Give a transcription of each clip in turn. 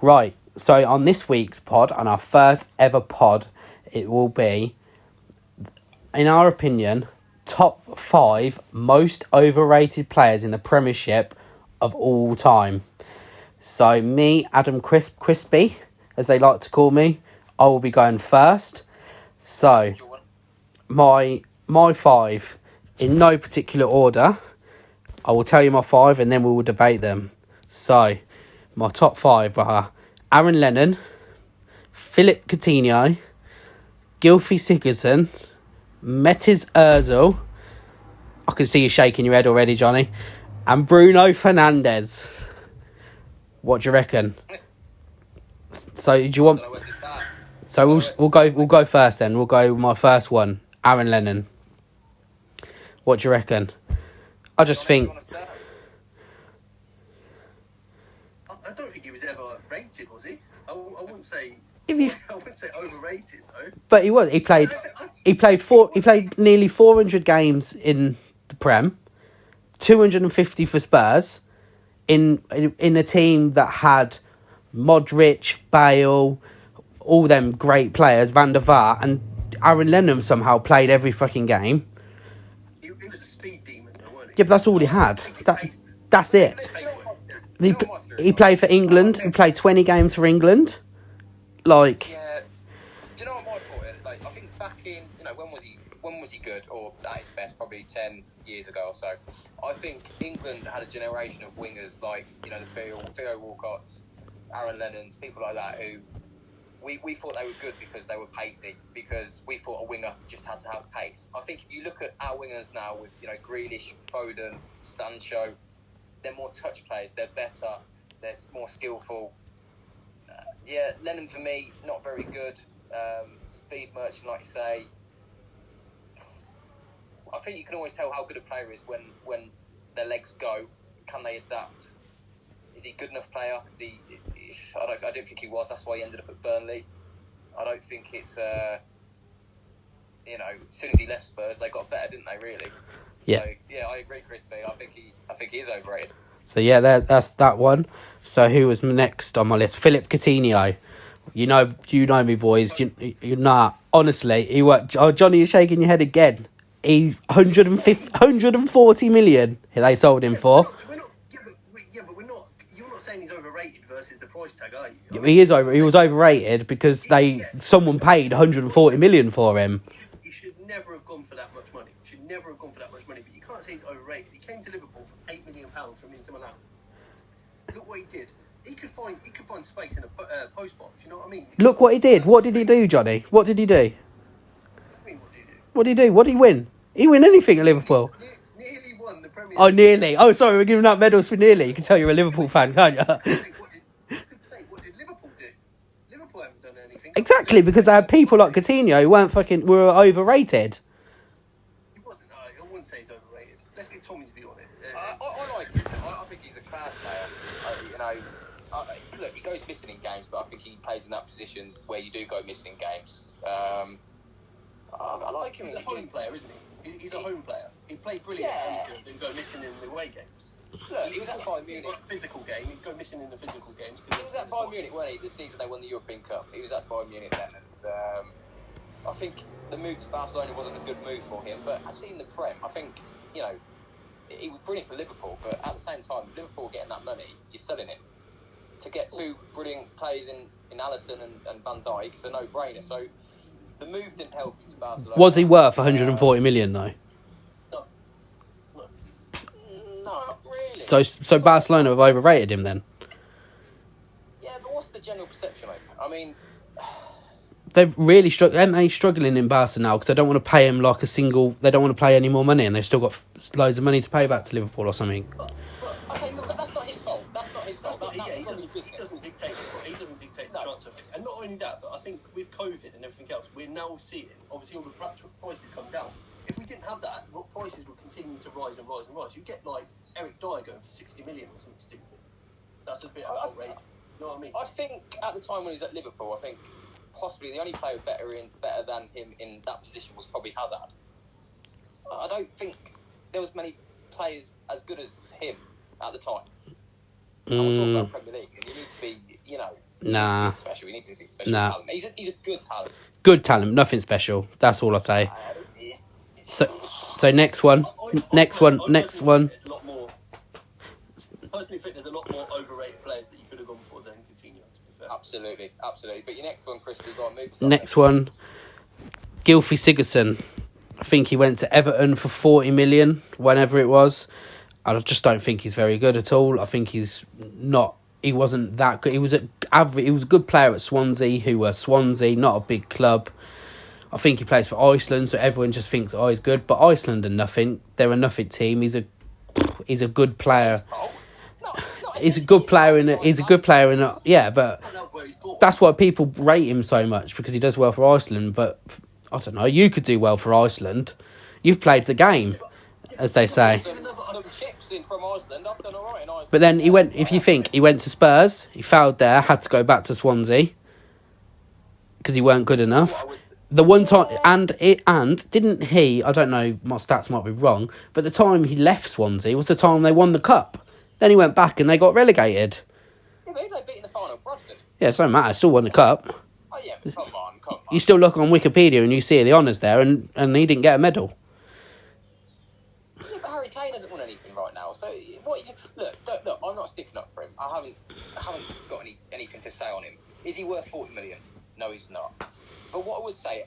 Right, so on this week's pod, on our first ever pod, it will be, in our opinion, top 5 most overrated players in the Premiership of all time. So me, Adam Crispy, as they like to call me, I will be going first. So my 5, in no particular order, I will tell you my 5 and then we will debate them. So my top 5 are Aaron Lennon, Philip Coutinho, Gylfi Sigurdsson, Metis Ozil. I can see you shaking your head already, Johnny. And Bruno Fernandes. What do you reckon? So do you want? So we'll go first then. We'll go with my first one, Aaron Lennon. What do you reckon? I just think. I don't think he was ever rated, was he? I wouldn't say. I wouldn't say overrated though. But he was. He played nearly 400 games in the Prem, 250 for Spurs, in a team that had Modric, Bale, all them great players, Van der Vaart, and Aaron Lennon somehow played every fucking game. He was a speed demon, though, wasn't he? Yeah, but that's all he had. That's it. He played for England. He played 20 games for England. Like. Yeah. Do you know what my thought is? Like, I think back in, when was he good? Or at his best, probably 10 years ago or so. I think England had a generation of wingers like, the Theo Walcotts, Aaron Lennons, people like that who we thought they were good because they were pacey, because we thought a winger just had to have pace. I think if you look at our wingers now with, Grealish, Foden, Sancho, they're more touch players, they're better, they're more skillful. Lennon for me, not very good. Speed merchant, like you say. I think you can always tell how good a player is when their legs go. Can they adapt? Is he a good enough player? I don't think he was. That's why he ended up at Burnley. I don't think it's. As soon as he left Spurs, they got better, didn't they? Really. Yeah. So, I agree, Crispy. I think he is overrated. So yeah, that's that one. So who was next on my list? Philip Coutinho. You know me, boys. Honestly, he worked. Oh, Johnny, you're shaking your head again. 140 million they sold him for. But we're not. You're not saying he's overrated versus the price tag, are you? He was overrated because someone paid 140 million for him. He should never have gone for that much money. But you can't say he's overrated. He came to Liverpool for £8 million from Inter Milan. Look what he did. He could find space in a post box. You know what I mean? Look what he did. What did he do, Johnny? What did he do? What did he do? What did he win? He win anything at Liverpool? Nearly won the Premier League. Oh, nearly. Oh, sorry, we're giving out medals for nearly. You can tell you're a Liverpool fan, can't you? What did Liverpool do? Liverpool haven't done anything. Exactly, because they had people like Coutinho who were overrated. He wasn't. I wouldn't say he's overrated. Let's get Tommy's view on it. I like him. I think he's a class player. Look, he goes missing in games, but I think he plays in that position where you do go missing in games. I like him. He's a home player, isn't he? He's a home player. He played brilliant at Anfield and go missing in the away games. Look, he was at Bayern Munich. Physical game, he'd go missing in the physical games. He was at Bayern Munich, wasn't he? The season they won the European Cup. He was at Bayern Munich then. And I think the move to Barcelona wasn't a good move for him. But actually in the Prem, I think, he was brilliant for Liverpool. But at the same time, Liverpool getting that money, you're selling him. To get two brilliant players in Alisson and Van Dijk, it's a no-brainer. So the move didn't help him to Barcelona. Was he worth 140 million though? No, not really. So Barcelona have overrated him then? Yeah, but what's the general perception of him? I mean, they've really struggling in Barca now because they don't want to pay him they don't want to pay any more money, and they've still got loads of money to pay back to Liverpool or something. Okay, but that's not his fault. He doesn't dictate the transfer fee. And not only that, but I think with COVID and everything else, we're now seeing, obviously all the prices come down. If we didn't have that, prices would continue to rise and rise and rise. You get like Eric Dyer going for 60 million or something stupid. That's a bit outrageous. You know what I mean? I think at the time when he was at Liverpool, I think possibly the only player better than him in that position was probably Hazard. I don't think there was many players as good as him at the time. And we're talking about Premier League, and you need to be, Nah. He's special. He needs to be special Nah. talent. He's a good talent. Good talent, nothing special. That's all I say. So next one. Next one. There's a lot more. Personally, think there's a lot more overrated players that you could have gone for than Coutinho. To be fair. Absolutely. But your next one, Chris, we've got to move. Next one. Gylfi Sigurdsson. I think he went to Everton for 40 million, whenever it was. I just don't think he's very good at all. I think he's not. He wasn't that good. He was a good player at Swansea, who were Swansea, not a big club. I think he plays for Iceland, so everyone just thinks, oh, he's good. But Iceland are nothing. They're a nothing team. He's a good player. He's a good player yeah, but that's why people rate him so much, because he does well for Iceland. But I don't know, you could do well for Iceland. You've played the game, as they say. But then he went to Spurs, he failed there, had to go back to Swansea because he weren't good enough. The one time, and didn't he, I don't know, my stats might be wrong, but the time he left Swansea was the time they won the cup. Then he went back and they got relegated. Yeah, but they beat in the final, Bradford. Yeah, it doesn't matter, still won the cup. Oh yeah, but come on. You still look on Wikipedia and you see the honours there, and he didn't get a medal. Yeah, but Harry Kane hasn't won anything right now. So look, I'm not sticking up for him. I haven't got anything to say on him. Is he worth 40 million? No, he's not. But what I would say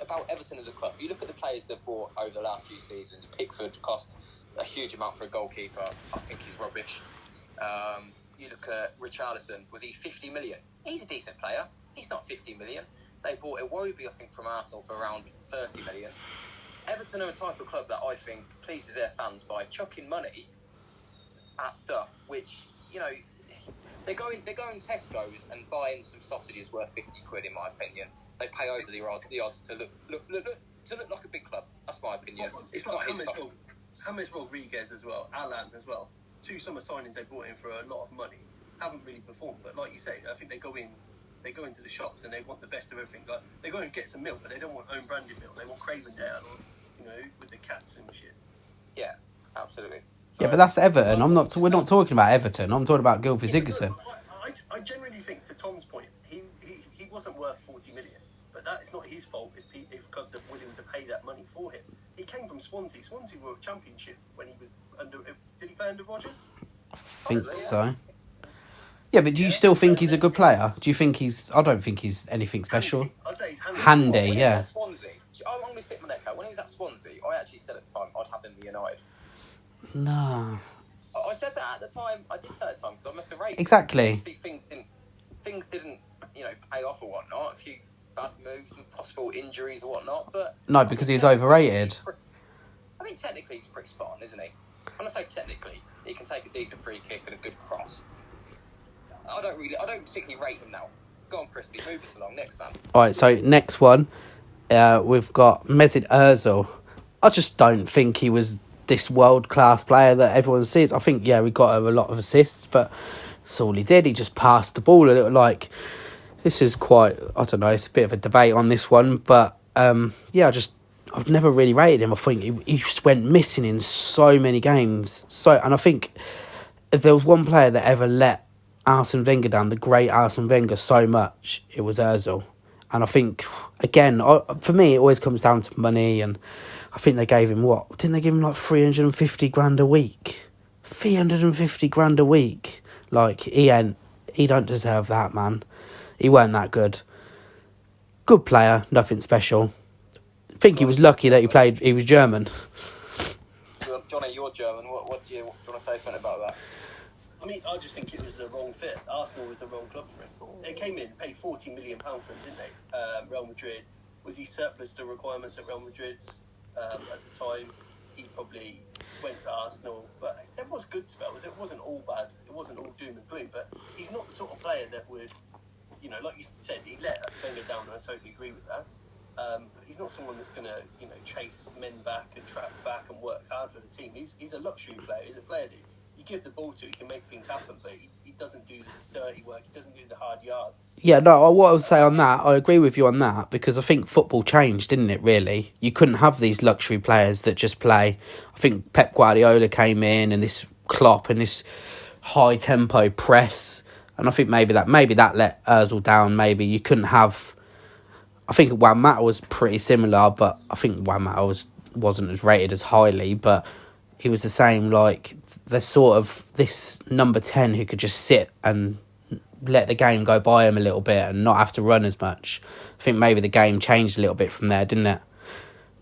about Everton as a club, you look at the players they've bought over the last few seasons. Pickford cost a huge amount for a goalkeeper. I think he's rubbish. You look at Richarlison. Was he 50 million? He's a decent player. He's not 50 million. They bought Iwobi, I think, from Arsenal for around 30 million. Everton are a type of club that I think pleases their fans by chucking money at stuff which, they're going Tesco's and buying some sausages worth 50 quid, in my opinion. They pay over the odds to look like a big club. That's my opinion. It's not his fault. James Rodriguez as well, Alan as well. 2 summer signings they brought in for a lot of money. Haven't really performed, but like you say, I think they go into the shops and they want the best of everything. Like, they go and get some milk, but they don't want own branded milk. They want Cravendale or, with the cats and shit. Yeah, absolutely. Yeah, but that's Everton. We're not talking about Everton. I'm talking about Gylfi Sigurdsson. I generally think, to Tom's point, he wasn't worth 40 million, but that is not his fault if clubs are willing to pay that money for him. He came from Swansea. Swansea were a championship when he was under. Did he play under Rodgers? I think so. Yeah, but do you still think he's a good player? Do you think I don't think he's anything special. I'd say he's handy. When he was at Swansea, I'm going to stick my neck out. When he was at Swansea, I actually said at the time I'd have him at United. No. I said that at the time. I did say at the time because I must have rated. Exactly. Obviously, things didn't, pay off or whatnot. A few bad moves, possible injuries or whatnot. But no, because he's overrated. I think technically he's pretty spot on, isn't he? When I say technically, he can take a decent free kick and a good cross. I don't particularly rate him now. Go on, Chris, move us along. Next man. All right, so next one, we've got Mesut Ozil. I just don't think he was this world-class player that everyone sees. I think, we got a lot of assists, but that's all he did. He just passed the ball a little. Like, this is quite, I don't know, it's a bit of a debate on this one, but I've never really rated him. I think he just went missing in so many games. And I think if there was one player that ever let Arsene Wenger down, the great Arsene Wenger, so much, it was Ozil. And I think, again, for me, it always comes down to money. And I think they gave him didn't they give him like 350 grand a week? 350 grand a week. Like, he don't deserve that, man. He weren't that good. Good player, nothing special. I think he was lucky that he was German. Johnny, you're German. What do you want to say something about that? I mean, I just think it was the wrong fit. Arsenal was the wrong club for him. They came in, paid £40 million for him, didn't they? Real Madrid. Was he surplus to requirements at Real Madrid at the time? He probably went to Arsenal. But there was good spells. It wasn't all bad. It wasn't all doom and gloom. But he's not the sort of player that would, like you said, he let Wenger down, and I totally agree with that. But he's not someone that's going to, chase men back and track back and work hard for the team. He's a luxury player. He's a player that you give the ball to, he can make things happen, but he doesn't do the dirty work. He doesn't do the hard yards. Yeah, no, what I would say on that, I agree with you on that, because I think football changed, didn't it, really? You couldn't have these luxury players that just play. I think Pep Guardiola came in, and this Klopp and this high-tempo press, And I think maybe that let Ozil down. Maybe you couldn't have. I think Juan Mata was pretty similar, but I think Juan Mata wasn't as rated as highly. But he was the same. Like the sort of this number 10 who could just sit and let the game go by him a little bit and not have to run as much. I think maybe the game changed a little bit from there, didn't it?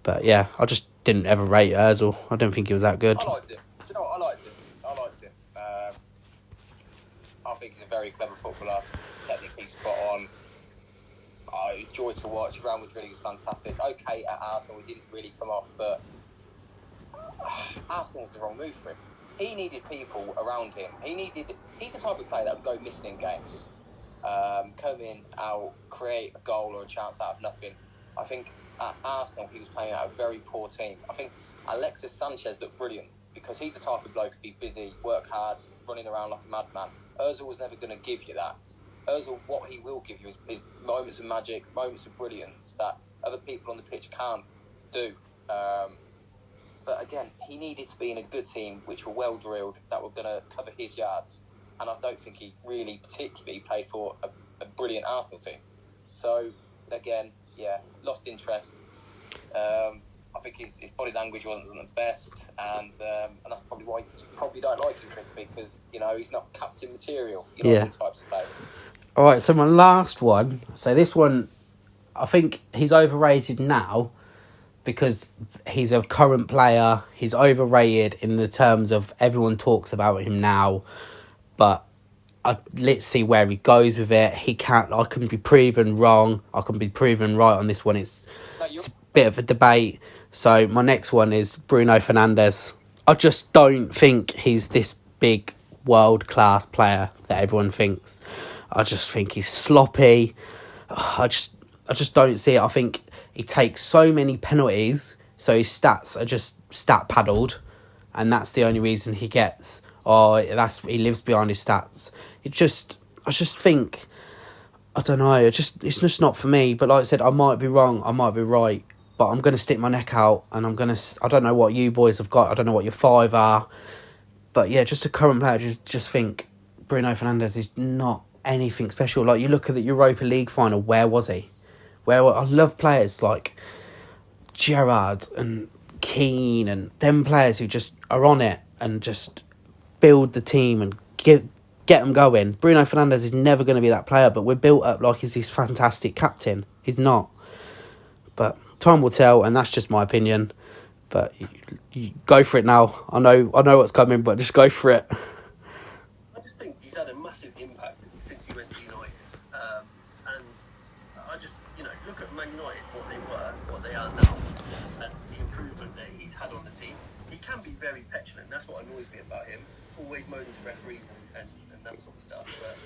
But yeah, I just didn't ever rate Ozil. I don't think he was that good. I liked him. Do you know what? I liked him. I think he's a very clever footballer, technically spot on. I enjoyed to watch. Real Madrid, he was fantastic. Okay, at Arsenal, we didn't really come off, but Arsenal was the wrong move for him. He needed people around him. He's the type of player that would go missing in games. Come in, out, create a goal or a chance out of nothing. I think at Arsenal, he was playing out a very poor team. I think Alexis Sanchez looked brilliant because he's the type of bloke who'd be busy, work hard, running around like a madman. Ozil was never going to give you that. Ozil, what he will give you is moments of magic, moments of brilliance that other people on the pitch can't do. But again, he needed to be in a good team which were well drilled, that were going to cover his yards. And I don't think he really particularly played for a brilliant Arsenal team. So again, yeah, lost interest. I think his body language wasn't the best, and that's probably why you probably don't like him, Chris, because he's not captain material. You know, them types of players. All right, so my last one. So this one, I think he's overrated now because he's a current player. He's overrated in the terms of everyone talks about him now, but let's see where he goes with it. I can be proven wrong. I can be proven right on this one. It's a bit of a debate. So my next one is Bruno Fernandes. I just don't think he's this big world-class player that everyone thinks. I just think he's sloppy. I just don't see it. I think he takes so many penalties, so his stats are just stat-paddled, and that's the only reason he gets... he lives behind his stats. I just think, I don't know, it's just not for me. But like I said, I might be wrong, I might be right, but I'm going to stick my neck out, and I don't know what you boys have got, I don't know what your 5 are, but yeah, just a current player, just think Bruno Fernandes is not anything special. Like, you look at the Europa League final, where was he? I love players like Gerrard and Keane and them players who just are on it and just build the team and get them going. Bruno Fernandes is never going to be that player, but we're built up like he's this fantastic captain. He's not. But time will tell, and that's just my opinion. But you go for it now. I know what's coming, but just go for it. I just think he's had a massive impact since he went to United. And I just, look at Man United, what they were, what they are now, and the improvement that he's had on the team. He can be very petulant. That's what annoys me about him. Always moaning to referees and that sort of stuff. But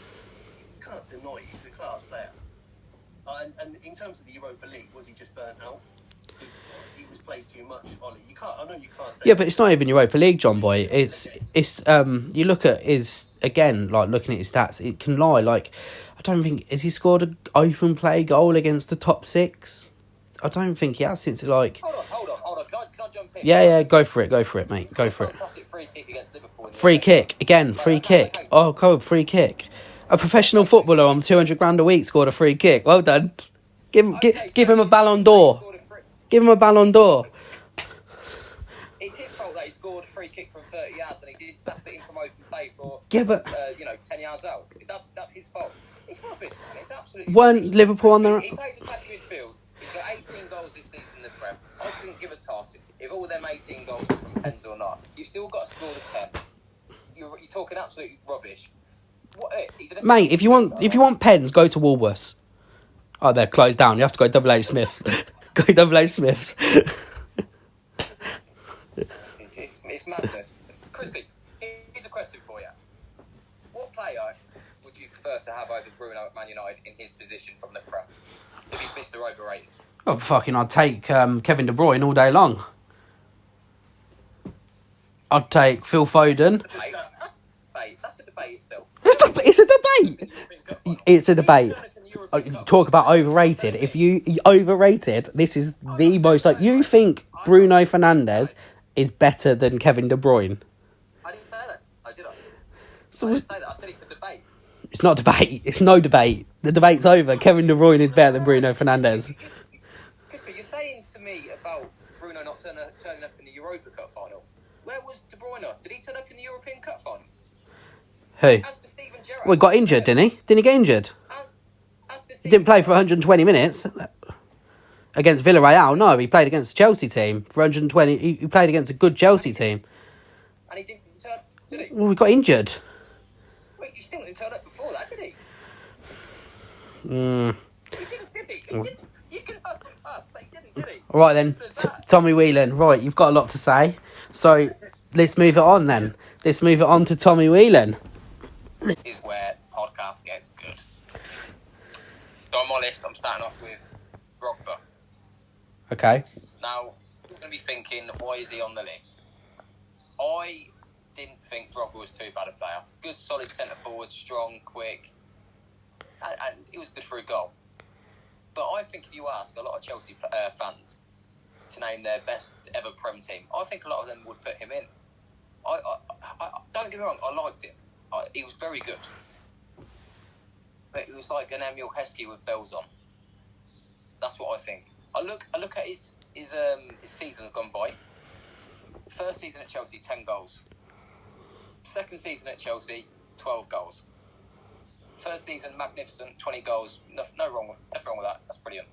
you can't deny he's a class player. And in terms of the Europa League, was he just burnt out? He was played too much, Ollie. I know you can't say. Yeah, but it's not even Europa League, John Boy. It's you look at his, again, like looking at his stats, it can lie. Like, I don't think, has he scored an open play goal against the top 6? I don't think he has since like. Hold on. Can I jump in? Yeah, go for it, mate. Go for it. Fantastic free kick against Liverpool. Free kick again, free kick. Okay. Oh, cool, free kick. A professional footballer on $200,000 a week scored a free kick. Well done. Give him a Ballon d'Or. Give him a Ballon d'Or. It's his fault that he scored a free kick from 30 yards and he did tap it in from open play for 10 yards out. That's his fault. It's rubbish, man. It's absolutely Weren't rubbish. Liverpool on their... He plays attacking midfield. He's got 18 goals this season in the Prem. I couldn't give a toss if all them 18 goals were from pens or not. You've still got to score the pen. You're talking absolute rubbish. Mate, if you want pens, go to Woolworths. Oh, they're closed down. You have to go Double H Smith. Go Double H Smiths. It's madness. Crispy, here's a question for you. What player would you prefer to have over Bruno at Man United in his position from the Prem? If he's Mr. Overrated. Oh, I'd take Kevin De Bruyne all day long. I'd take Phil Foden. That's a debate itself. It's a debate. It's a debate. Talk about overrated. If you overrated, this is the most, like, you think Bruno Fernandes is better than Kevin De Bruyne. I didn't say that. I didn't So say that. I said it's a debate. It's not debate. It's no debate. The debate's over. Kevin De Bruyne is better than Bruno Fernandes. Christopher, you're saying to me about Bruno not turning up in the Europa Cup final. Where was De Bruyne? Did he turn up in the European Cup final? Who? As for Steven Gerrard. Well, he got injured, didn't he? Didn't he get injured? As for He didn't play for 120 minutes against Villarreal. No, he played against the Chelsea team for 120. He played against a good Chelsea team. And he didn't turn up, did he? Well, we got injured. Wait, he still didn't turn up before that, did he? He didn't, did he? He didn't. You can have him up, but he didn't, did he? All right then, Tommy Whelan. Right, you've got a lot to say. So let's move it on then. Let's move it on to Tommy Whelan. This is where the podcast gets good. So on my list, I'm starting off with Drogba. Okay. Now, you're going to be thinking, why is he on the list? I didn't think Drogba was too bad a player. Good, solid centre forward, strong, quick, and it was good for a goal. But I think if you ask a lot of Chelsea fans to name their best ever Prem team, I think a lot of them would put him in. I don't get me wrong, I liked him. He was very good. But it was like an Emil Heskey with bells on. That's what I think. I look at his seasons gone by. First season at Chelsea, 10 goals. Second season at Chelsea, 12 goals. Third season, magnificent, 20 goals. Nothing wrong with that. That's brilliant.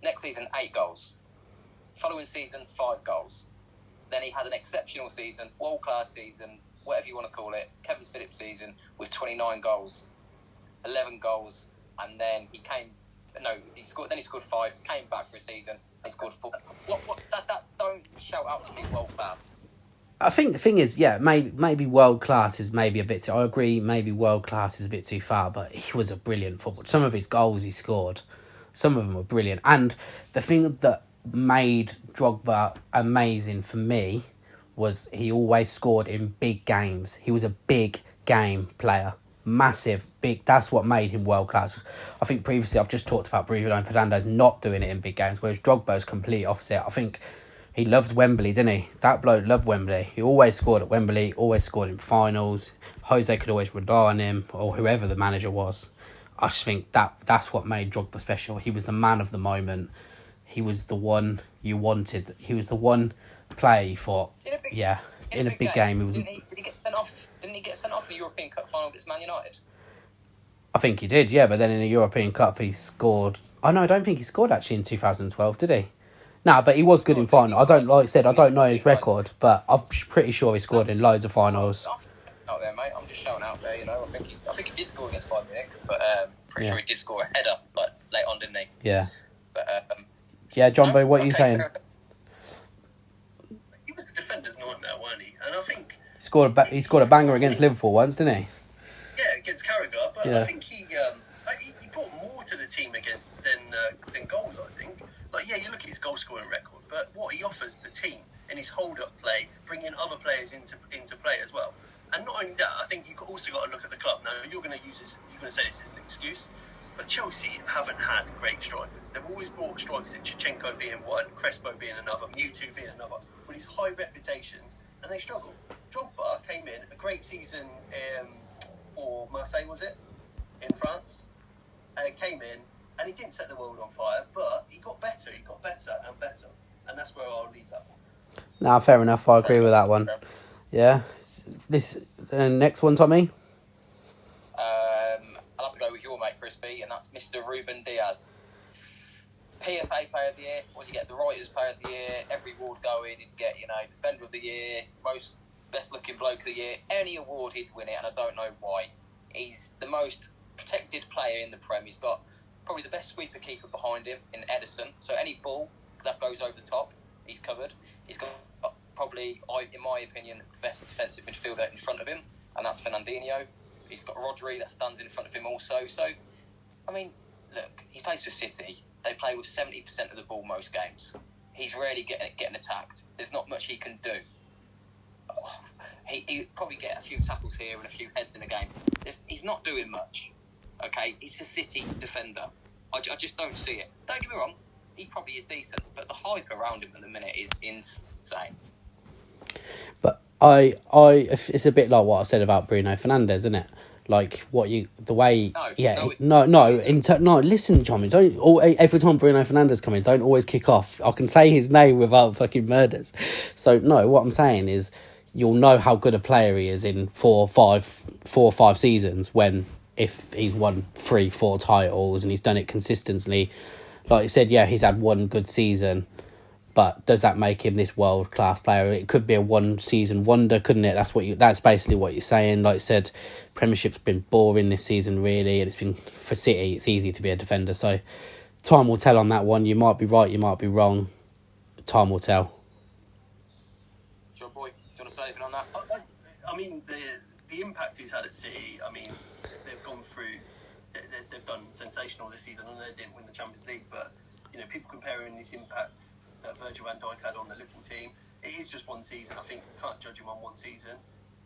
Next season, 8 goals. Following season, 5 goals. Then he had an exceptional season, world-class season, whatever you want to call it, Kevin Phillips season with 29 goals, 11 goals, and then he scored 5, came back for a season, and scored 4. That don't shout out to me world-class. I think the thing is, yeah, maybe world class is maybe a bit too... I agree, maybe world class is a bit too far, but he was a brilliant footballer. Some of his goals he scored, some of them were brilliant. And the thing that made Drogba amazing for me was he always scored in big games. He was a big game player. Massive, big. That's what made him world class. I think previously I've just talked about Bruno Fernandes not doing it in big games, whereas Drogba's complete opposite. I think he loved Wembley, didn't he? That bloke loved Wembley. He always scored at Wembley, always scored in finals. Jose could always rely on him, or whoever the manager was. I just think that's what made Drogba special. He was the man of the moment. He was the one you wanted. He was the one player you thought, in a big game. He was. Didn't he get sent off? Didn't he get sent off in the European Cup final against Man United? I think he did, yeah. But then in the European Cup, he scored. Oh no, I don't think he scored actually in 2012, did he? No, but he was good in final. I don't know his record, but I'm pretty sure he scored in loads of finals. Out there, mate. I'm just shouting out there. You know, I think he did score against Bayern Munich, but pretty sure he did score a header, but late on, didn't he? Yeah. But yeah, John Boy, what are you saying? He was the defender's nightmare, weren't he? And I think He scored a banger against Liverpool once, didn't he? Yeah, against Carragher, but Yeah. I think he brought more to the team than goals. I think. Like, yeah, you look at his goal scoring record, but what he offers the team in his hold-up play, bringing other players into play as well. And not only that, I think you've also got to look at the club. Now, you're going to say this as an excuse, but Chelsea haven't had great strikers. They've always brought strikers in, Shevchenko being one, Crespo being another, Mewtwo being another, with these high reputations, and they struggle. Drogba came in, a great season for Marseille, was it? In France. Came in, and he didn't set the world on fire, but he got better and better. And that's where I'll leave that one. Nah, fair enough. I agree with that one. Yeah. This next one, Tommy? I'll have to go with your mate, Crispy, and that's Mr. Ruben Diaz. PFA Player of the Year, was he get the Writers Player of the Year, every award going, he'd get, Defender of the Year, most best looking bloke of the year, any award he'd win it, and I don't know why. He's the most protected player in the Prem. He's got probably the best sweeper keeper behind him in Edison, so any ball that goes over the top, he's covered. He's got probably, in my opinion, the best defensive midfielder in front of him, and that's Fernandinho. He's got Rodri that stands in front of him also. So, I mean, look, he plays for City. They play with 70% of the ball most games. He's rarely getting attacked. There's not much he can do. He'll probably get a few tackles here and a few heads in a game. He's not doing much. Okay, he's a City defender. I just don't see it. Don't get me wrong, he probably is decent, but the hype around him at the minute is insane. But it's a bit like what I said about Bruno Fernandes, isn't it? Like the way, No, yeah, no, no. Listen, Tommy, every time Bruno Fernandes come in, don't always kick off. I can say his name without fucking murders. So no, what I'm saying is, you'll know how good a player he is in 4 or 5 seasons when if he's won 3-4 titles and he's done it consistently. Like I said, yeah, he's had one good season. But does that make him this world class player? It could be a 1 season wonder, couldn't it? That's basically what you're saying. Like I said, Premiership's been boring this season, really, and it's been for City. It's easy to be a defender, so time will tell on that one. You might be right, you might be wrong. Time will tell. John Boy, do you want to say anything on that? I mean, the impact he's had at City. I mean, they've gone through. They've done sensational this season. I know they didn't win the Champions League, but people comparing his impact that Virgil van Dijk had on the Liverpool team. It is just 1 season. I think you can't judge him on 1 season.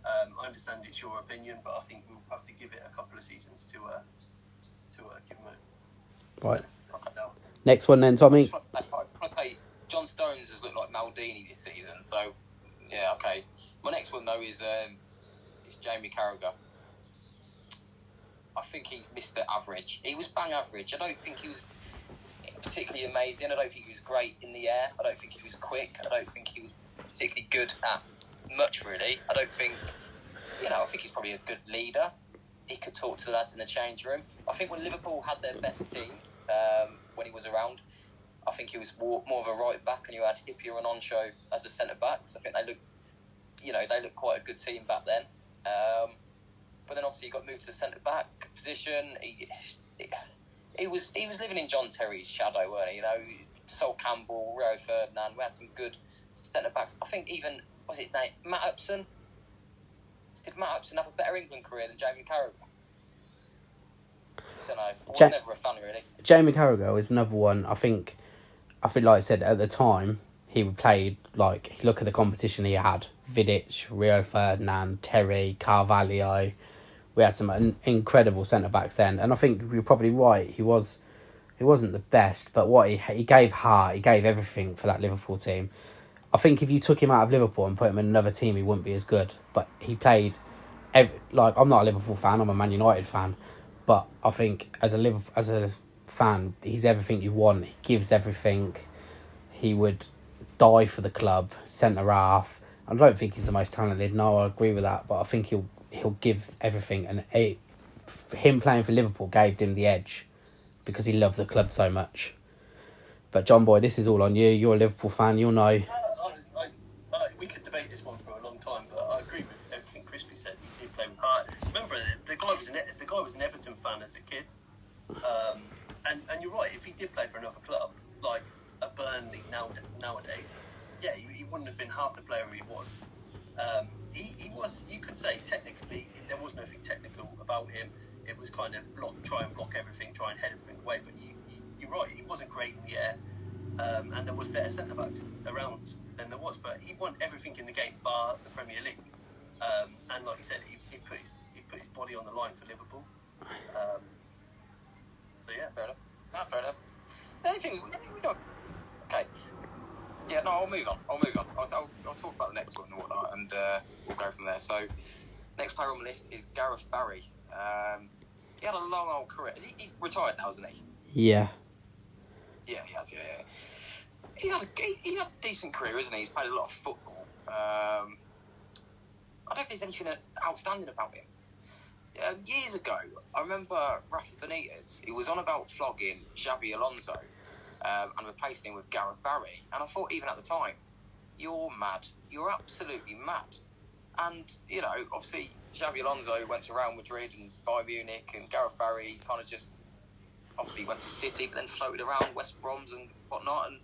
I understand it's your opinion, but I think we'll have to give it a couple of seasons to give him a... Right. Next one then, Tommy. John Stones has looked like Maldini this season, so yeah, okay. My next one though is Jamie Carragher. I think he's Mr. Average. He was bang average. I don't think he was particularly amazing. I don't think he was great in the air. I don't think he was quick. I don't think he was particularly good at much, really. I think he's probably a good leader. He could talk to the lads in the change room. I think when Liverpool had their best team, when he was around, I think he was more of a right back, and you had Hippier and Oncho as the centre backs. I think they looked quite a good team back then. But then obviously he got moved to the centre back position. He was living in John Terry's shadow, weren't he? Sol Campbell, Rio Ferdinand. We had some good centre backs. I think even Matt Upson. Did Matt Upson have a better England career than Jamie Carragher? I don't know. I was never a fan, really. Jamie Carragher is another one. I think, like I said at the time, he played like, look at the competition he had: Vidic, Rio Ferdinand, Terry, Carvalho. We had some incredible centre backs then, and I think you're probably right. He wasn't the best, but what he gave heart, he gave everything for that Liverpool team. I think if you took him out of Liverpool and put him in another team, he wouldn't be as good. But he played, I'm not a Liverpool fan, I'm a Man United fan. But I think as a fan, he's everything you want. He gives everything. He would die for the club, centre half. I don't think he's the most talented. No, I agree with that. But I think he'll give everything. And him playing for Liverpool gave him the edge because he loved the club so much. But John Boy, this is all on you. You're a Liverpool fan. You'll know. We could debate this one for a long time, but I agree with everything Crispy said. He did play with heart. Remember, the guy was an Everton fan as a kid, and you're right. If he did play for another club like a Burnley nowadays, yeah, he wouldn't have been half the player he was. He was. You could say technically there was nothing technical about him. It was kind of try and block everything, try and head everything away. But you're right. He wasn't great in the air. And there was better centre-backs around than there was, but he won everything in the game bar the Premier League. And like you said, he put his body on the line for Liverpool. So yeah, fair enough. No, fair enough. Anything we don't. Okay. Yeah, no, I'll move on. I'll talk about the next one and whatnot, and we'll go from there. So, next player on the list is Gareth Barry. He had a long old career. He's retired now, isn't he? Yeah. Yeah, he has. Yeah. He's had a decent career, isn't he? He's played a lot of football. I don't think there's anything outstanding about him. Years ago, I remember Rafa Benitez. He was on about flogging Xabi Alonso and replacing him with Gareth Barry. And I thought, even at the time, you're mad. You're absolutely mad. And obviously, Xabi Alonso went to Real Madrid and Bayern Munich, and Gareth Barry kind of just obviously went to City, but then floated around West Broms and whatnot. And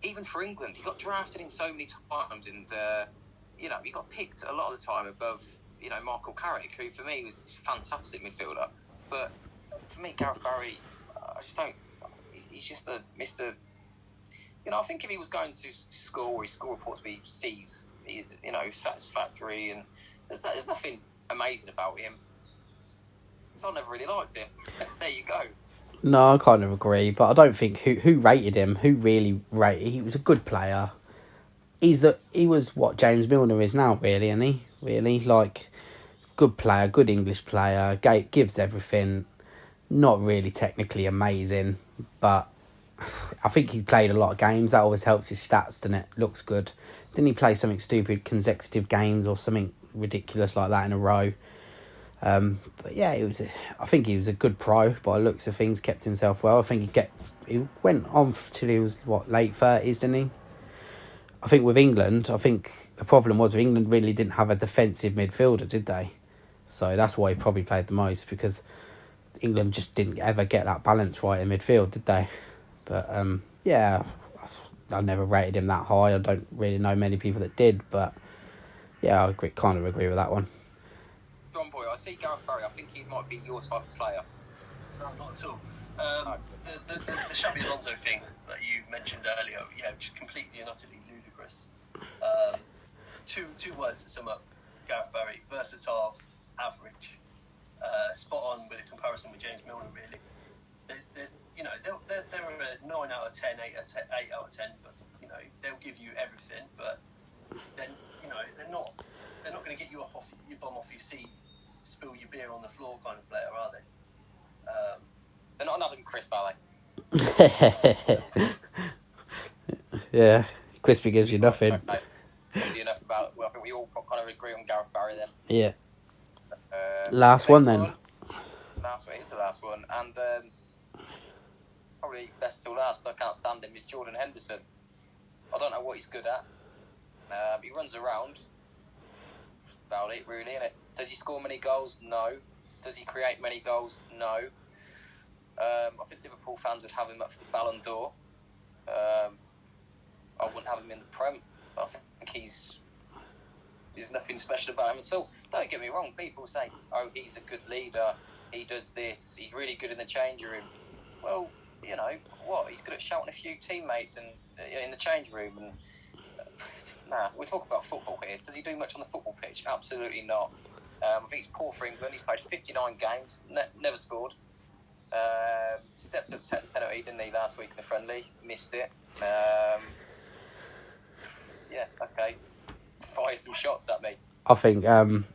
even for England, he got drafted in so many times, and he got picked a lot of the time above Michael Carrick, who for me was a fantastic midfielder. But for me, Gareth Barry, I just don't. He's just a Mr. I think if he was going to school, his school report to be C's, satisfactory, and there's nothing amazing about him. So I never really liked him. There you go. No, I kind of agree, but I don't think who rated him. Who really rated? He was a good player. He was what James Milner is now, really, isn't he? Really, like good player, good English player, gives everything. Not really technically amazing, but I think he played a lot of games. That always helps his stats, doesn't it? Looks good. Didn't he play something stupid, consecutive games or something ridiculous like that in a row? But yeah, I think he was a good pro by the looks of things, kept himself well. I think he went on till he was, late 30s, didn't he? I think with England, the problem was England really didn't have a defensive midfielder, did they? So that's why he probably played the most, because England just didn't ever get that balance right in midfield, did they? But yeah, I never rated him that high. I don't really know many people that did, but yeah, kind of agree with that one. John Boy, I see Gareth Barry. I think he might be your type of player. No, not at all. The Xabi Alonso thing that you mentioned earlier, which is completely and utterly ludicrous. Two words that sum up Gareth Barry: versatile, average. Spot on with a comparison with James Milner, really. There's they're a 9 out of 10, 8 out of 10, but they'll give you everything, but then they're not going to get you up off your bum off your seat, spill your beer on the floor kind of player, are they? They're not another Chris Ballet. Yeah, Crispy gives you nothing. Enough about. Well, I think we all kind of agree on Gareth Barry then. Yeah. Last one then. Last one. Here's the last one, and probably best till last. I can't stand him. Is Jordan Henderson. I don't know what he's good at. He runs around. About it, really, innit? Does he score many goals? No. Does he create many goals? No. I think Liverpool fans would have him up for the Ballon d'Or. I wouldn't have him in the Prem. I think there's nothing special about him at all. Don't get me wrong, people say, oh, he's a good leader, he does this, he's really good in the changing room. Well, what? He's good at shouting a few teammates and in the change room. And nah, we're talking about football here. Does he do much on the football pitch? Absolutely not. I think he's poor for England. He's played 59 games, never scored. Stepped up to take the penalty, didn't he, last week in the friendly? Missed it. Yeah, okay. Fire some shots at me. I think I'm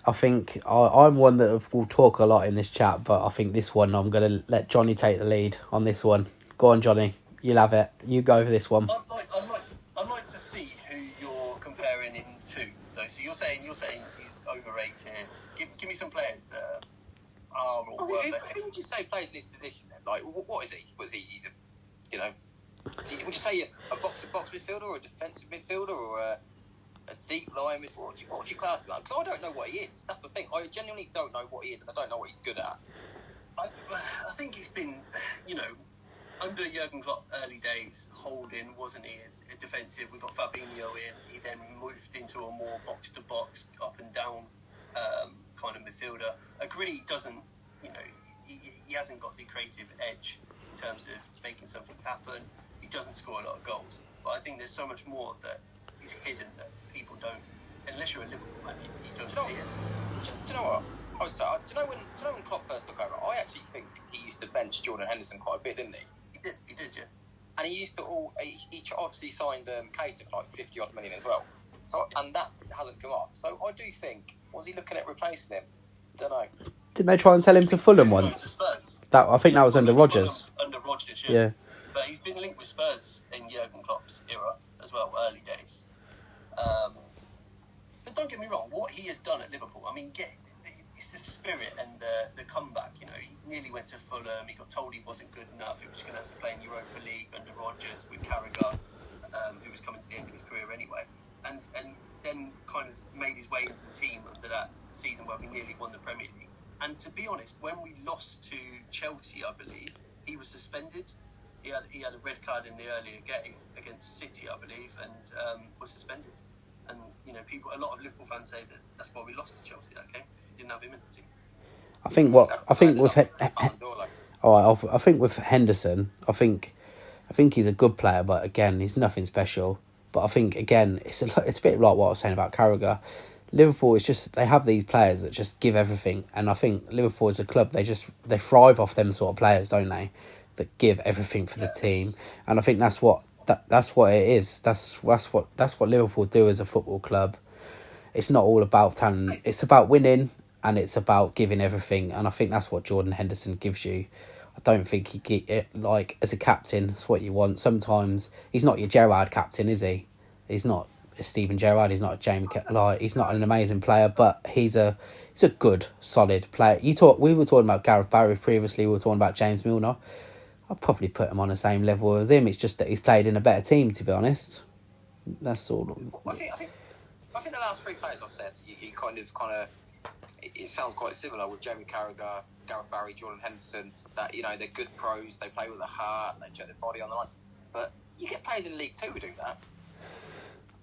one that will talk a lot in this chat, but I think this one I'm going to let Johnny take the lead on this one. Go on, Johnny. You'll have it. You go for this one. I'd like to see who you're comparing him to, though. So you're saying he's overrated. Give me some players that are or were. Who would you say plays in his position then? Like, what is he? He's a, would you say a box-to-box midfielder or a defensive midfielder or a deep line midfielder? What would you class him like? Because I don't know what he is. That's the thing. I genuinely don't know what he is, and I don't know what he's good at. I think it's been, under Jurgen Klopp early days, Holding, wasn't he, a defensive? We got Fabinho in. He then moved into a more box-to-box, up and down kind of midfielder. Agree, doesn't, he hasn't got the creative edge in terms of making something happen. He doesn't score a lot of goals. But I think there's so much more that is hidden that people don't, unless you're a Liverpool fan, you don't see it. Do you know what? I would say, do you know when Klopp first took over, I actually think he used to bench Jordan Henderson quite a bit, didn't he? He did, yeah. And he used to he obviously signed Keita for like 50 odd million as well. So, and that hasn't come off. So I do think, was he looking at replacing him? Don't know. Didn't they try and sell him to Fulham once? I think that was under Rodgers. Under Rodgers, yeah. But he's been linked with Spurs in Jurgen Klopp's era as well, early days. But don't get me wrong, what he has done at Liverpool, I mean, it's the spirit and the comeback. He nearly went to Fulham. He got told he wasn't good enough. He was going to have to play in Europa League under Rodgers with Carragher, who was coming to the end of his career anyway. And then kind of made his way into the team under that season where we nearly won the Premier League. And to be honest, when we lost to Chelsea, I believe, he was suspended. He had a red card in the earlier game against City, I believe, and was suspended. And a lot of Liverpool fans say that's why we lost to Chelsea that game. He didn't have him in the team. I think with Henderson, I think he's a good player, but again, he's nothing special. But I think again, it's a bit like what I was saying about Carragher. Liverpool is just, they have these players that just give everything, and I think Liverpool as a club, they thrive off them sort of players, don't they? That give everything for the team, and I think that's what it is. That's what Liverpool do as a football club. It's not all about talent. It's about winning, and it's about giving everything. And I think that's what Jordan Henderson gives you. I don't think he get it, like, as a captain, that's what you want. Sometimes he's not your Gerrard captain, is he? He's not a Steven Gerrard. He's not a Jamie. He's not an amazing player, but he's a good, solid player. We were talking about Gareth Barry previously. We were talking about James Milner. I'd probably put him on the same level as him. It's just that he's played in a better team, to be honest. That's all. I think the last three players I've said, you kind of, it sounds quite similar with Jamie Carragher, Gareth Barry, Jordan Henderson. That, you know, they're good pros. They play with their heart. They check their body on the line. But you get players in League Two who do that.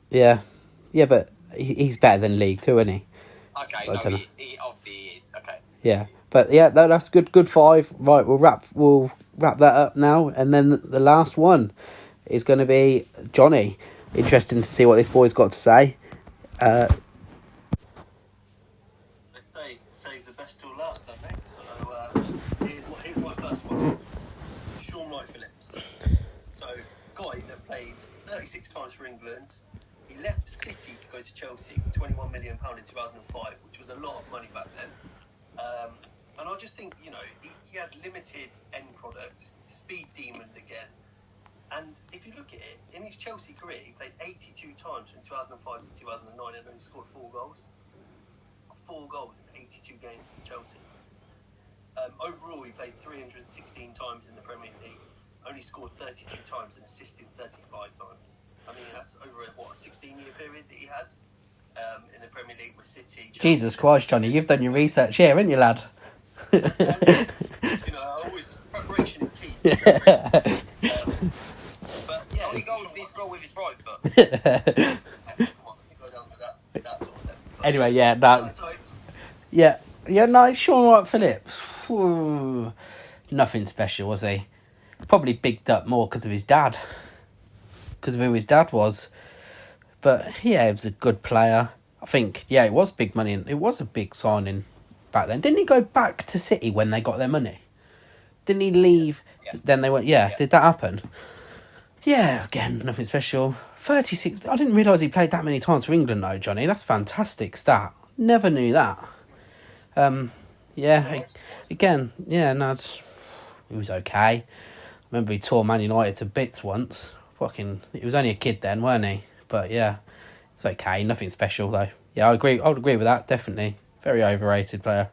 Yeah, but he's better than League Two, isn't he? Okay, no, he is. He obviously is. Okay. Yeah, but yeah, that's good. Good 5. Right, we'll wrap that up now, and then the last one is going to be Johnny. Interesting to see what this boy's got to say. Let's say save the best till last, I think. So here's my first one. Sean Wright-Phillips. So, guy that played 36 times for England. He left City to go to Chelsea for £21 million in 2005, which was a lot of money back then. And I just think, you know, he had limited end product, speed demon again. And if you look at it, in his Chelsea career, he played 82 times from 2005 to 2009 and only scored 4 goals. 4 goals in 82 games in Chelsea. Overall, he played 316 times in the Premier League, only scored 32 times and assisted 35 times. I mean, that's over a 16-year period that he had in the Premier League with City. Chelsea, Jesus Christ, Johnny, you've done your research here, haven't you, lad? And, you know, preparation is key. But yeah, Only goal did he score with his right foot? Go down to that sort of level. Anyway, yeah, no. Yeah, no, it's Sean Wright-Phillips. Nothing special, was he? Probably bigged up more because of his dad. Because of who his dad was. But, yeah, he was a good player. I think, yeah, it was big money. It was a big signing back then. Didn't he go back to City when they got their money? Didn't he leave? Yeah. Then they went, yeah, did that happen? Yeah, again, nothing special. 36. I didn't realise he played that many times for England, though, Johnny. That's fantastic stat. Never knew that. Yeah, again, yeah, no, it was okay. I remember he tore Man United to bits once. He was only a kid then, weren't he? But yeah, it's okay. Nothing special though. Yeah, I would agree with that. Definitely, very overrated player.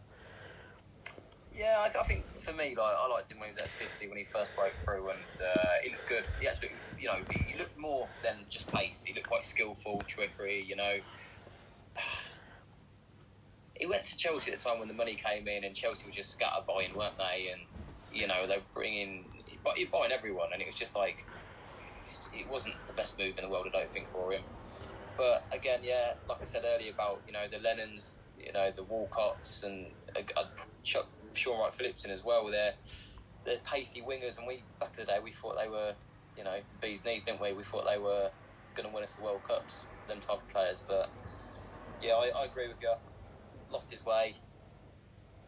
Yeah, I think for me, I liked him when he was at City when he first broke through, and he looked good. He actually, you know, he looked more than just pace. He looked quite skillful, trickery. You know, he went to Chelsea at the time when the money came in, and Chelsea were just scatter buying, weren't they? And you know, they were bringing, he's buying everyone, and it was just like, it wasn't the best move in the world, I don't think, for him. But again, yeah, like I said earlier about, you know, the Lennons, you know, the Walcotts, and I'd chuck Sean Wright-Phillips in as well. They're pacey wingers, and back in the day, we thought they were, you know, bee's knees, didn't we? We thought they were going to win us the World Cups, them type of players. But yeah, I agree with you. Lost his way.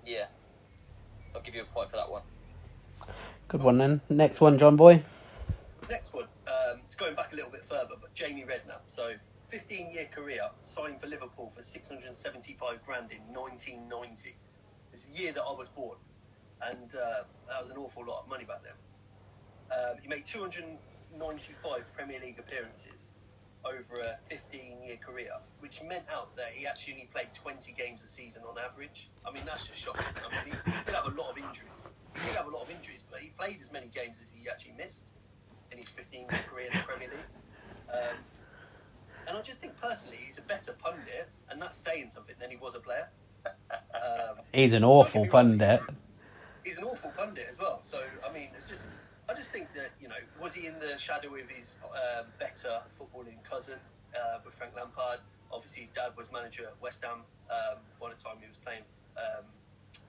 Yeah, I'll give you a point for that one. Good one then. Next one, John Boy. Next one, it's going back a little bit further, but Jamie Redknapp. So, 15-year career, signed for Liverpool for $675 grand in 1990. It's the year that I was born, and that was an awful lot of money back then. He made 295 Premier League appearances over a 15-year career, which meant out that he actually only played 20 games a season on average. I mean, that's just shocking. I mean, he did have a lot of injuries. But he played as many games as he actually missed in his 15-year career in the Premier League. And I just think, personally, he's a better pundit, and that's saying something, than he was a player. He's an awful pundit. He's an awful pundit as well. So, I mean, I just think that, you know, was he in the shadow of his better footballing cousin with Frank Lampard? Obviously, his dad was manager at West Ham by the time he was playing,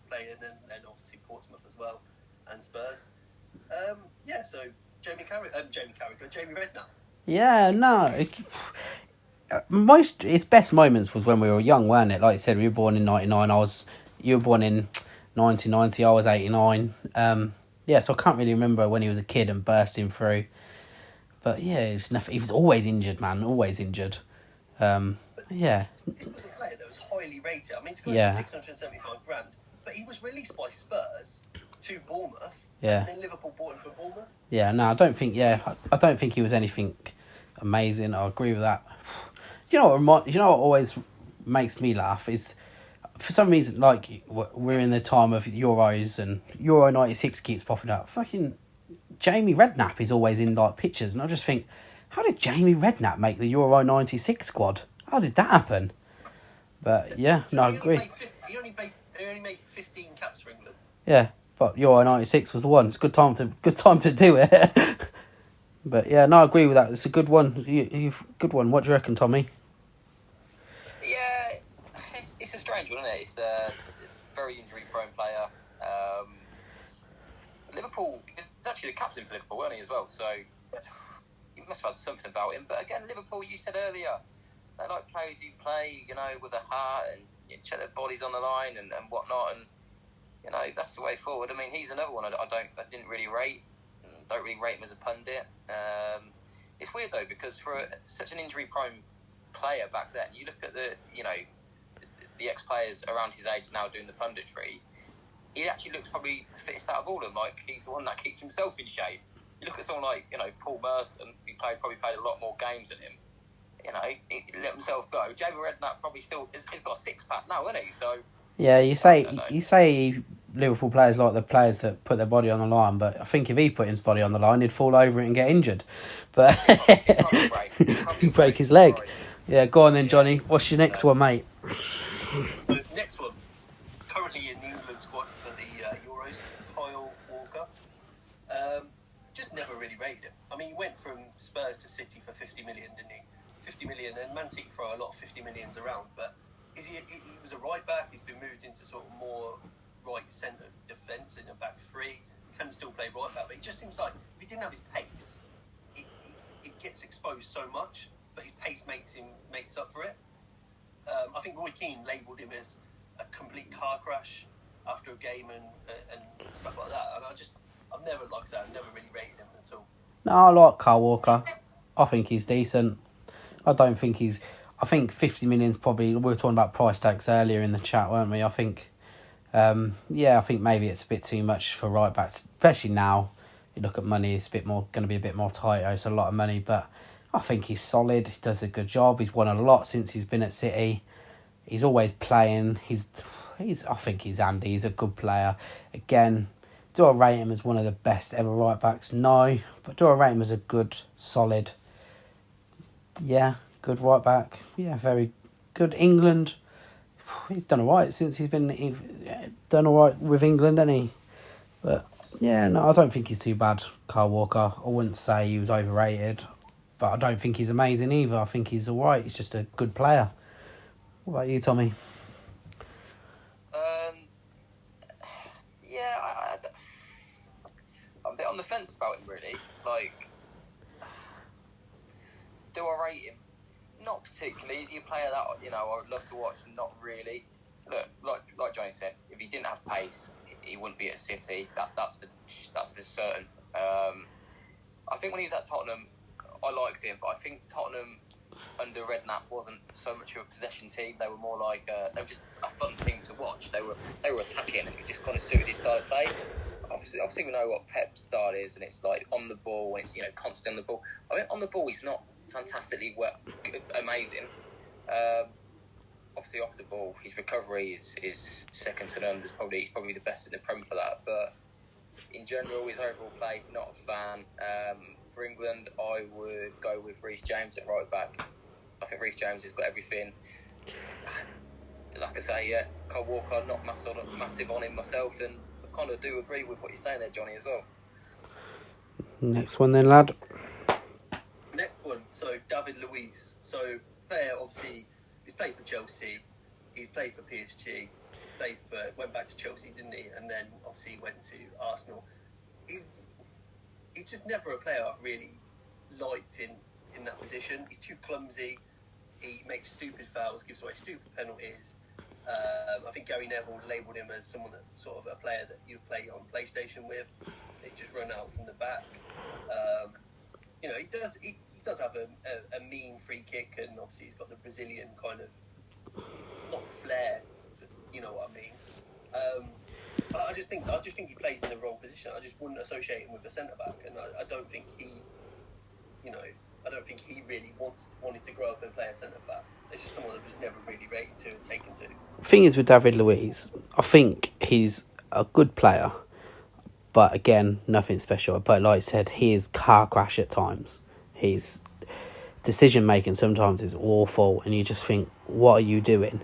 and obviously Portsmouth as well, and Spurs. Yeah, so Jamie Redknapp. Yeah, no. His best moments was when we were young, weren't it? Like you said, we were born in 99. You were born in 1990. I was 89. Yeah, so I can't really remember when he was a kid and bursting through. But yeah, it's nothing. He was always injured, man. Always injured. Yeah, This was a player that was highly rated. I mean, to go Yeah. for 675 grand, but he was released by Spurs to Bournemouth, Yeah. and then Liverpool bought him from Bournemouth. yeah. No, I don't think. Yeah, I don't think he was anything amazing. I agree with that. You know what always makes me laugh is, for some reason, like we're in the time of Euros and Euro '96 keeps popping up. Fucking Jamie Redknapp is always in like pictures, and I just think, how did Jamie Redknapp make the Euro '96 squad? How did that happen? But yeah, no, I agree. He only made 15 caps for England. Yeah, but Euro '96 was the one. It's a good time to do it. But yeah, no, I agree with that. It's a good one. Good one. What do you reckon, Tommy? Yeah, it's a strange one, isn't it? It's a very injury-prone player. Liverpool, he was actually the captain for Liverpool, weren't he, as well? So he must have had something about him. But again, Liverpool, you said earlier, they like players who play, with a heart and check their bodies on the line and whatnot. And that's the way forward. I mean, he's another one I didn't really rate. Don't really rate him as a pundit. It's weird though, because for such an injury-prone player back then, you look at the ex-players around his age now doing the punditry. He actually looks probably the fittest out of all of them. Like, he's the one that keeps himself in shape. You look at someone like Paul Merson, who probably played a lot more games than him. He let himself go. Jamie Redknapp probably still has got a six-pack now, isn't he? So yeah, you say Liverpool players like the players that put their body on the line, but I think if he put his body on the line, he'd fall over it and get injured. But he'd break his leg. Right. Yeah, go on then, Johnny. What's your next one, mate? The next one, currently in the England squad for the Euros, Kyle Walker. Just never really rated him. I mean, he went from Spurs to City for 50 million, didn't he? 50 million, and Man City throw a lot of 50 millions around, but he was a right back. He's been moved into sort of more right centre defence in a back three. Can still play right back, but it just seems like if he didn't have his pace, it gets exposed so much, but his pace makes up for it. I think Roy Keane labelled him as a complete car crash after a game and stuff like that, and I've never, like I said, I've never really rated him at all. No, I like Kyle Walker. I think he's decent. I think 50 million's probably. We were talking about price tags earlier in the chat, weren't we? I think, I think maybe it's a bit too much for right backs, especially now. You look at money; it's going to be a bit more tight. It's a lot of money, but I think he's solid. He does a good job. He's won a lot since he's been at City. He's always playing. I think he's Andy. He's a good player. Again, do I rate him as one of the best ever right backs? No, but do I rate him as a good, solid? Yeah, good right back. Yeah, very good. England, he's done all right since he's done all right with England, hasn't he? But yeah, no, I don't think he's too bad, Kyle Walker. I wouldn't say he was overrated, but I don't think he's amazing either. I think he's all right. He's just a good player. What about you, Tommy? I'm a bit on the fence about him, really. Like, do I rate him? Not particularly. Is he a player that I would love to watch? Not really. Look, like Johnny said, if he didn't have pace, he wouldn't be at City. That's for certain. I think when he was at Tottenham, I liked him, but I think Tottenham under Redknapp wasn't so much of a possession team. They were more like they were just a fun team to watch. They were attacking, and it just kind of suited his style of play. Obviously, we know what Pep's style is, and it's like on the ball, and it's constant on the ball. I mean, on the ball, he's not fantastically amazing. Obviously, off the ball, his recovery is second to none. He's probably the best in the Prem for that. But in general, his overall play, not a fan. For England, I would go with Reece James at right back. I think Reece James has got everything. Like I say, yeah, Kyle Walker, not massive on him myself, and I kind of do agree with what you're saying there, Johnny, as well. Next one then, lad. Next one, so David Luiz. So player, obviously, he's played for Chelsea, he's played for PSG, went back to Chelsea, didn't he? And then obviously went to Arsenal. He's just never a player I've really liked in that position. He's too clumsy. He makes stupid fouls, gives away stupid penalties. I think Gary Neville labelled him as someone that sort of a player that you play on PlayStation with. They just run out from the back. He does does have a mean free kick, and obviously he's got the Brazilian kind of, not flair, but you know what I mean. But I just think he plays in the wrong position. I just wouldn't associate him with a centre back, and I don't think he, I don't think he really wanted to grow up and play a centre back. It's just someone that was never really rated to and taken to. Thing is with David Luiz, I think he's a good player, but again, nothing special. But like I said, he is car crash at times. His decision making sometimes is awful, and you just think, what are you doing?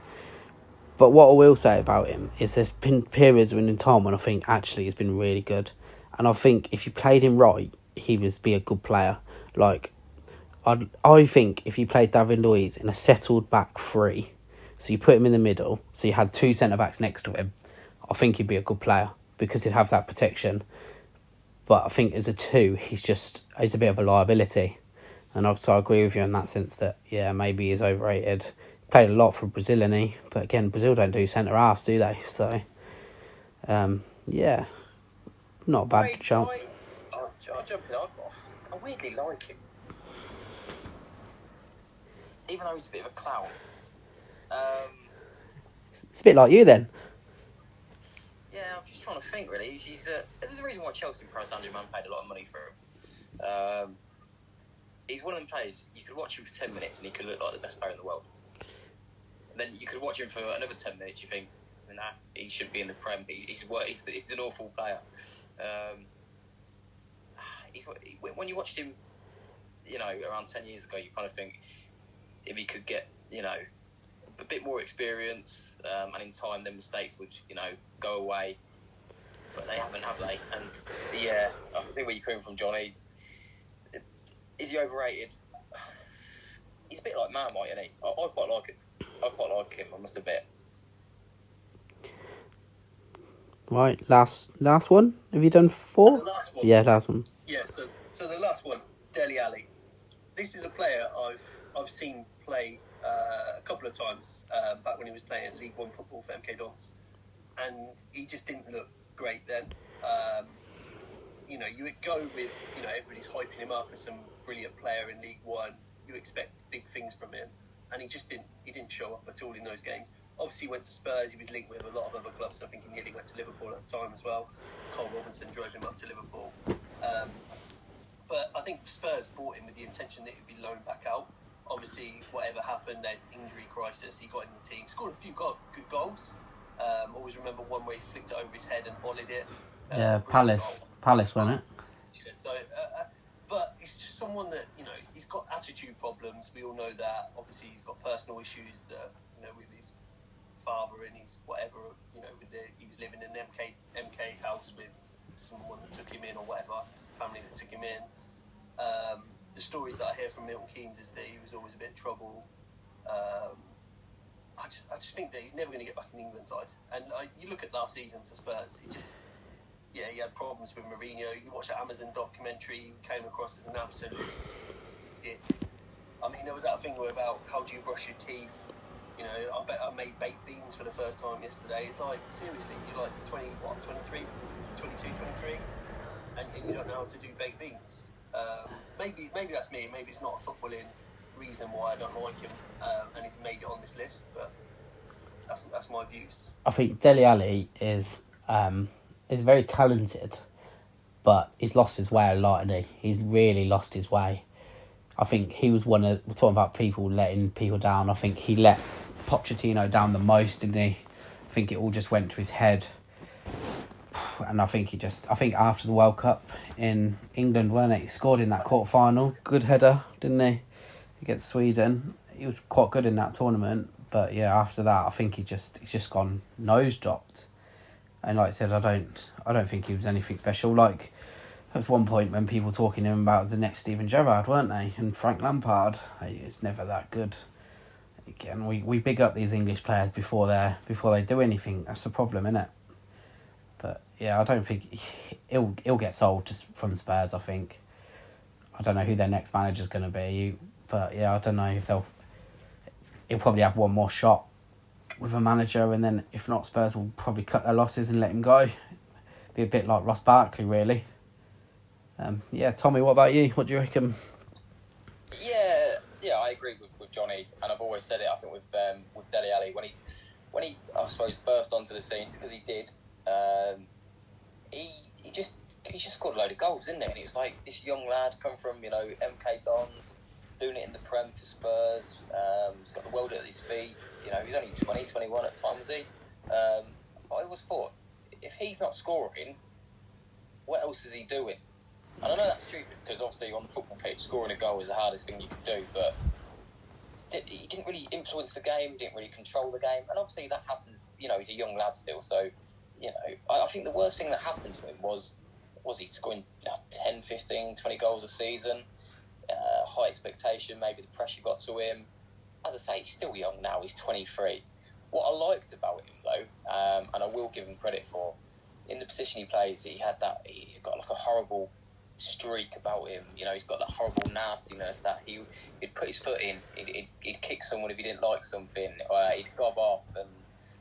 But what I will say about him is there's been periods in time when I think actually he's been really good. And I think if you played him right, he would be a good player. Like, I think if you played David Luiz in a settled back three, so you put him in the middle, so you had two centre-backs next to him, I think he'd be a good player because he'd have that protection. But I think as a two, he's a bit of a liability. And also I agree with you in that sense that, yeah, maybe he's overrated. Played a lot for Brazil, isn't he? But again, Brazil don't do centre-halves, do they? So, yeah, not a bad shout. I'll jump in. I weirdly like him. Even though he's a bit of a clown. It's a bit like you then. Yeah, I'm just trying to think, really. There's a reason why Chelsea Pro Saint-Germain paid a lot of money for him. He's one of them players, you could watch him for 10 minutes and he could look like the best player in the world. And then you could watch him for another 10 minutes, you think, nah, he shouldn't be in the Prem. He's an awful player. When you watched him, around 10 years ago, you kind of think if he could get, a bit more experience, and in time, then mistakes would, go away. But they haven't, have they? And yeah, I can see where you're coming from, Johnny. Is he overrated? He's a bit like Marmite, isn't he? I quite like it. I quite like him, I must admit. Right, last one. Have you done 4? The last one. Yeah, last one. Yeah, so the last one, Dele Alli. This is a player I've seen play a couple of times back when he was playing League One football for MK Dons, and he just didn't look great then. You would go with everybody's hyping him up as some brilliant player in League One. You expect big things from him, and he didn't show up at all in those games. Obviously, he went to Spurs. He was linked with a lot of other clubs. I think he nearly went to Liverpool at the time as well. Cole Robinson drove him up to Liverpool. But I think Spurs bought him with the intention that he'd be loaned back out. Obviously, whatever happened, then injury crisis, he got in the team. Scored a few good goals. Always remember one where he flicked it over his head and volleyed it. Yeah, Palace wasn't it? So, but it's just someone that, he's got attitude problems. We all know that. Obviously, he's got personal issues that, with his father and his whatever, he was living in an MK house with someone that took him in or whatever, family that took him in. The stories that I hear from Milton Keynes is that he was always a bit of trouble. I just think that he's never going to get back in the England side. And you look at last season for Spurs, he had problems with Mourinho. You watch the Amazon documentary, he came across as an absolute dick. I mean, there was that thing about how do you brush your teeth. I bet I made baked beans for the first time yesterday. It's like, seriously, you're like 22, 23, and you don't know how to do baked beans. Maybe that's me. Maybe it's not a footballing reason why I don't like him, and he's made it on this list. But that's my views. I think Dele Alli is very talented, but he's lost his way a lot, hasn't he? He's really lost his way. I think he was we're talking about people letting people down. I think he let Pochettino down the most, didn't he? I think it all just went to his head. And I think after the World Cup in England, weren't it? He scored in that quarter-final. Good header, didn't he? Against Sweden. He was quite good in that tournament. But yeah, after that, I think he's just gone nose dropped. And like I said, I don't think he was anything special. Like, there was one point when people talking to him about the next Steven Gerrard, weren't they? And Frank Lampard. It's never that good. Again, we big up these English players before they do anything. That's the problem, isn't it? But yeah, I don't think he'll get sold just from Spurs. I think. I don't know who their next manager's going to be. But yeah, I don't know if he'll probably have one more shot with a manager, and then if not, Spurs will probably cut their losses and let him go. Be a bit like Ross Barkley, really. Yeah, Tommy, what about you? What do you reckon? Yeah, agree with Johnny, and I've always said it. I think with Dele Alli when he I suppose burst onto the scene, because he did. He just scored a load of goals, didn't he? And he was like this young lad come from MK Dons, doing it in the Prem for Spurs. He's got the world at his feet. He's only 20, 21 at times, is he? I always thought, if he's not scoring, what else is he doing? And I know that's stupid, because obviously on the football pitch, scoring a goal is the hardest thing you can do, but he didn't really influence the game, didn't really control the game, and obviously that happens. He's a young lad still, so I think the worst thing that happened to him was he scoring 10, 15, 20 goals a season, high expectation, maybe the pressure got to him. As I say, he's still young now, he's 23. What I liked about him, though, and I will give him credit for, in the position he plays, he got like a horrible streak about him. He's got that horrible nastiness that he'd put his foot in, he'd kick someone if he didn't like something, or he'd gob off. And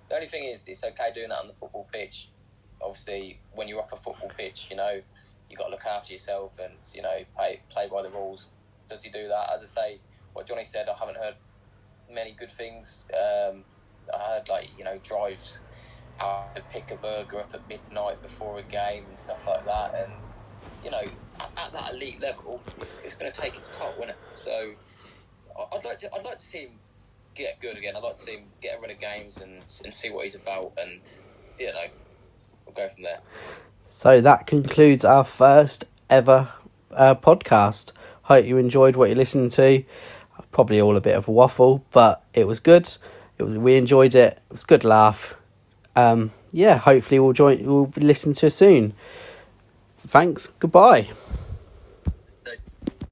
the only thing is, it's okay doing that on the football pitch. Obviously, when you're off a football pitch, you got to look after yourself and play by the rules. Does he do that? As I say, what Johnny said, I haven't heard many good things. I heard drives out to pick a burger up at midnight before a game and stuff like that. And at that elite level, it's going to take its toll, isn't it? So I'd like to see him get good again. I'd like to see him get a run of games and see what he's about, and we'll go from there. So that concludes our first ever podcast. Hope you enjoyed what you're listening to. Probably all a bit of a waffle, but it was good. We enjoyed it. It was a good laugh. Hopefully we'll listen to it soon. Thanks. Goodbye.